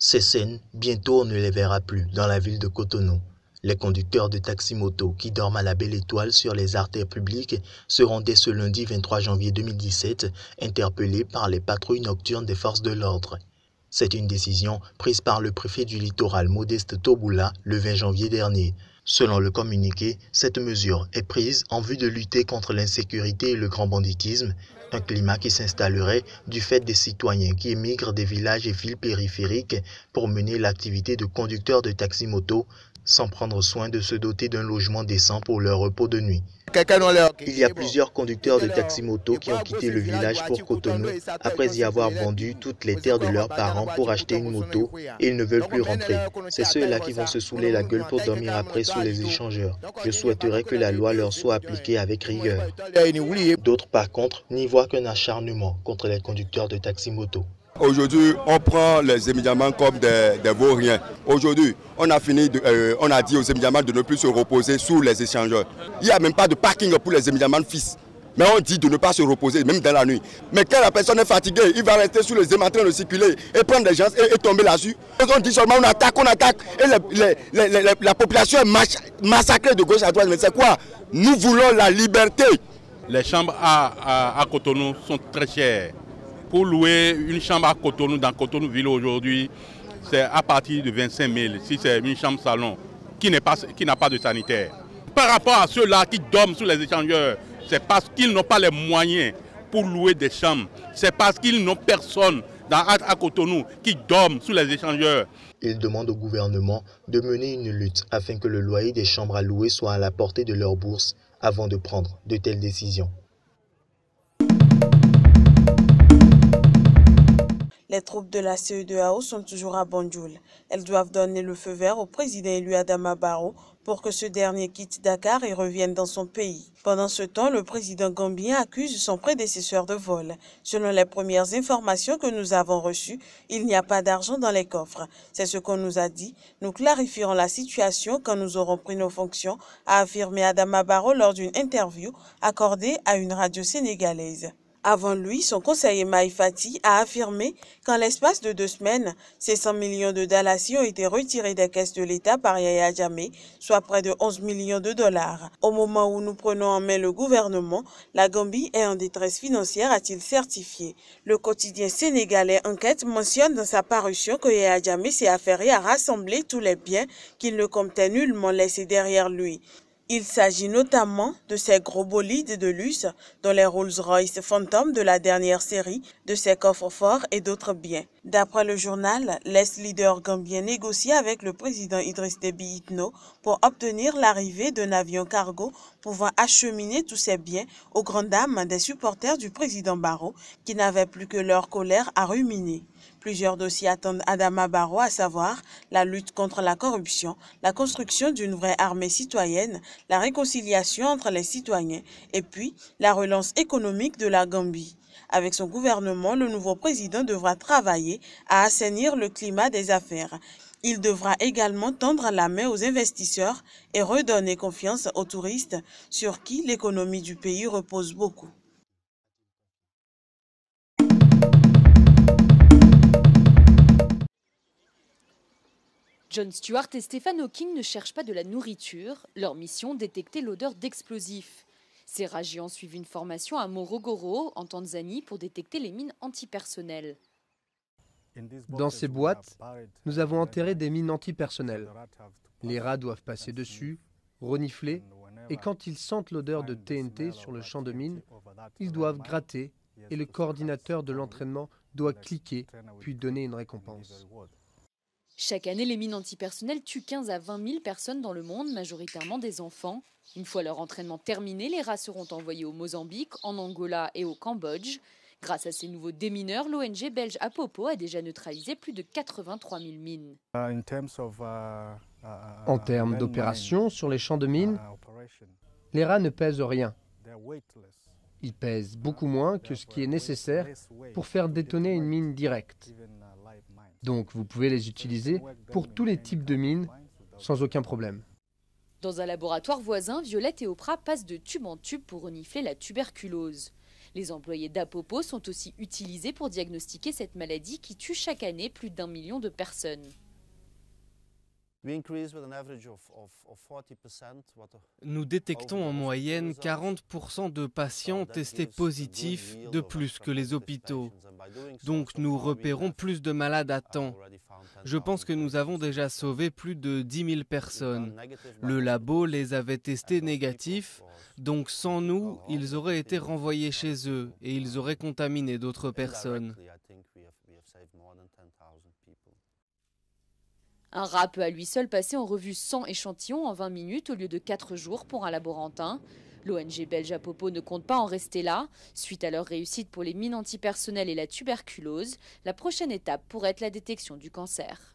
Ces scènes, bientôt on ne les verra plus dans la ville de Cotonou. Les conducteurs de taxi-moto qui dorment à la belle étoile sur les artères publiques seront dès ce lundi 23 janvier 2017 interpellés par les patrouilles nocturnes des forces de l'ordre. C'est une décision prise par le préfet du littoral Modeste Toboula le 20 janvier dernier. Selon le communiqué, cette mesure est prise en vue de lutter contre l'insécurité et le grand banditisme, un climat qui s'installerait du fait des citoyens qui émigrent des villages et villes périphériques pour mener l'activité de conducteur de taxi-moto sans prendre soin de se doter d'un logement décent pour leur repos de nuit. Il y a plusieurs conducteurs de taxi-moto qui ont quitté le village pour Cotonou après y avoir vendu toutes les terres de leurs parents pour acheter une moto et ils ne veulent plus rentrer. C'est ceux-là qui vont se saouler la gueule pour dormir après sous les échangeurs. Je souhaiterais que la loi leur soit appliquée avec rigueur. D'autres, par contre, n'y voient qu'un acharnement contre les conducteurs de taxi-moto. Aujourd'hui, on prend les émigrants comme des vauriens. Aujourd'hui, on a dit aux émigrants de ne plus se reposer sous les échangeurs. Il n'y a même pas de parking pour les émigrants fils. Mais on dit de ne pas se reposer, même dans la nuit. Mais quand la personne est fatiguée, il va rester sous les émigrants en train de circuler et prendre des gens et tomber là-dessus. On dit seulement on attaque. Et la population est massacrée de gauche à droite. Mais c'est quoi? Nous voulons la liberté. Les chambres à Cotonou sont très chères. Pour louer une chambre à Cotonou, dans Cotonou ville aujourd'hui, c'est à partir de 25 000, si c'est une chambre salon, qui n'a pas de sanitaire. Par rapport à ceux-là qui dorment sous les échangeurs, c'est parce qu'ils n'ont pas les moyens pour louer des chambres. C'est parce qu'ils n'ont personne à Cotonou qui dorment sous les échangeurs. Ils demandent au gouvernement de mener une lutte afin que le loyer des chambres à louer soit à la portée de leur bourse avant de prendre de telles décisions. Les troupes de la CEDEAO sont toujours à Banjul. Elles doivent donner le feu vert au président élu Adama Barrow pour que ce dernier quitte Dakar et revienne dans son pays. Pendant ce temps, le président gambien accuse son prédécesseur de vol. Selon les premières informations que nous avons reçues, il n'y a pas d'argent dans les coffres. C'est ce qu'on nous a dit. Nous clarifierons la situation quand nous aurons pris nos fonctions, a affirmé Adama Barrow lors d'une interview accordée à une radio sénégalaise. Avant lui, son conseiller Maï Fati a affirmé qu'en l'espace de 2 semaines, ces 100 millions de dalasi ont été retirés des caisses de l'État par Yaya Jammeh, soit près de 11 millions de dollars. Au moment où nous prenons en main le gouvernement, la Gambie est en détresse financière, a-t-il certifié. Le quotidien sénégalais Enquête mentionne dans sa parution que Yaya Jammeh s'est affairé à rassembler tous les biens qu'il ne comptait nullement laisser derrière lui. Il s'agit notamment de ces gros bolides de luxe, dont les Rolls-Royce Phantom de la dernière série, de ses coffres-forts et d'autres biens. D'après le journal, l'ex-leader gambien négocie avec le président Idriss Déby Itno pour obtenir l'arrivée d'un avion cargo pouvant acheminer tous ces biens aux grandes dames des supporters du président Barrow qui n'avaient plus que leur colère à ruminer. Plusieurs dossiers attendent Adama Barrow, à savoir la lutte contre la corruption, la construction d'une vraie armée citoyenne, la réconciliation entre les citoyens et puis la relance économique de la Gambie. Avec son gouvernement, le nouveau président devra travailler à assainir le climat des affaires. Il devra également tendre la main aux investisseurs et redonner confiance aux touristes sur qui l'économie du pays repose beaucoup. Jon Stewart et Stephen Hawking ne cherchent pas de la nourriture. Leur mission, détecter l'odeur d'explosifs. Ces ragéants suivent une formation à Morogoro, en Tanzanie, pour détecter les mines antipersonnelles. Dans ces boîtes, nous avons enterré des mines antipersonnelles. Les rats doivent passer dessus, renifler, et quand ils sentent l'odeur de TNT sur le champ de mine, ils doivent gratter et le coordinateur de l'entraînement doit cliquer puis donner une récompense. Chaque année, les mines antipersonnelles tuent 15 à 20 000 personnes dans le monde, majoritairement des enfants. Une fois leur entraînement terminé, les rats seront envoyés au Mozambique, en Angola et au Cambodge. Grâce à ces nouveaux démineurs, l'ONG belge Apopo a déjà neutralisé plus de 83 000 mines. En termes d'opération sur les champs de mines, les rats ne pèsent rien. Ils pèsent beaucoup moins que ce qui est nécessaire pour faire détonner une mine directe. Donc vous pouvez les utiliser pour tous les types de mines sans aucun problème. Dans un laboratoire voisin, Violette et Oprah passent de tube en tube pour renifler la tuberculose. Les employés d'Apopo sont aussi utilisés pour diagnostiquer cette maladie qui tue chaque année plus d'1 million de personnes. Nous détectons en moyenne 40% de patients testés positifs de plus que les hôpitaux. Donc nous repérons plus de malades à temps. Je pense que nous avons déjà sauvé plus de 10 000 personnes. Le labo les avait testés négatifs, donc sans nous, ils auraient été renvoyés chez eux et ils auraient contaminé d'autres personnes. Un rat peut à lui seul passer en revue 100 échantillons en 20 minutes au lieu de 4 jours pour un laborantin. L'ONG belge Apopo ne compte pas en rester là. Suite à leur réussite pour les mines antipersonnelles et la tuberculose, la prochaine étape pourrait être la détection du cancer.